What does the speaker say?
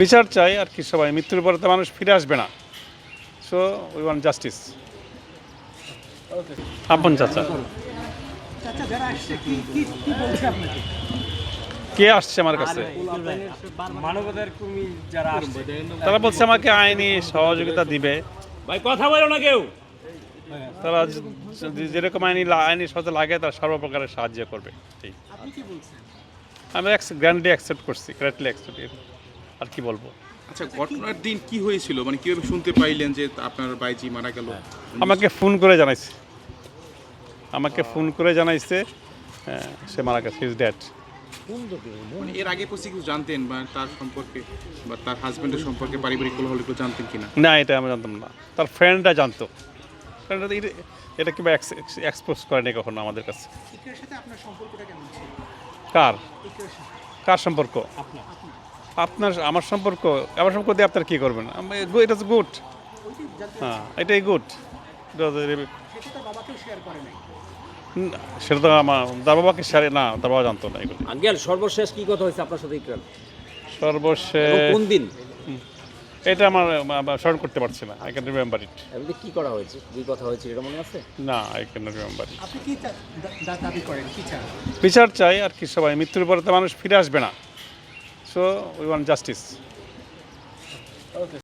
বিচার চাই আর কি, সবাই মৃত্যুর পরে তো মানুষ ফিরে আসবে না। So we want justice. আপন চাচা। কে আসছে আমার কাছে? মানবতার কর্মী যারা আসছে তারা বলছে আমাকে আইনি সহযোগিতা দিবে। ভাই কথা বলো না কেউ। তারা যেরকম আইনি সহযোগিতা লাগে তারা সর্বপ্রকারের সাহায্য করবে। ঠিক, আমি গ্র্যান্ডলি অ্যাকসেপ্ট করছি, গ্র্যান্ডলি অ্যাকসেপ্ট। আর কি বলবো? আচ্ছা, ঘটনার দিন কি হয়েছিল, মানে কিভাবে শুনতে পাইলেন যে আপনার ভাইজি মারা গেল? আমাকে ফোন করে জানাইছে সে মারা গেছে, ইজ ডেড। মানে এর আগে কিছু জানতেন বা তার সম্পর্কে বা তার হাজবেন্ডের সম্পর্কে পারিবারিক কলহ কেউ জানতেন কিনা? না, এটা আমি জানতাম না। তার ফ্রেন্ডরা জানতো। এটা কিংবা এক্সপোজ করেনি কখনো আমাদের কাছে। কার কার সম্পর্ক? আমার সম্পর্ক দিয়ে আপনার কী করবেন? এটা গুড। হ্যাঁ, এটাই গুড। সেটা তো তার বাবাকে শেয়ার না, তার বাবা জানতো না এগুলো। আঙ্কেল সর্বশেষ কি কথা হয়েছে আপনার সাথে ইকরার? সর্বশেষ কোন দিন? এটা আমার স্মরণ করতে পারছি না। I can remember it. এমনি কি করা হয়েছে, কি কথা হয়েছে এটা মনে আছে? না, আই ক্যান রিমেম্বার ইট। আপনি কি দাবি করেন, কি চান? বিচার চাই আর কি, সবাই মৃত্যুর পরে তো মানুষ ফিরে আসবে না। So we want justice.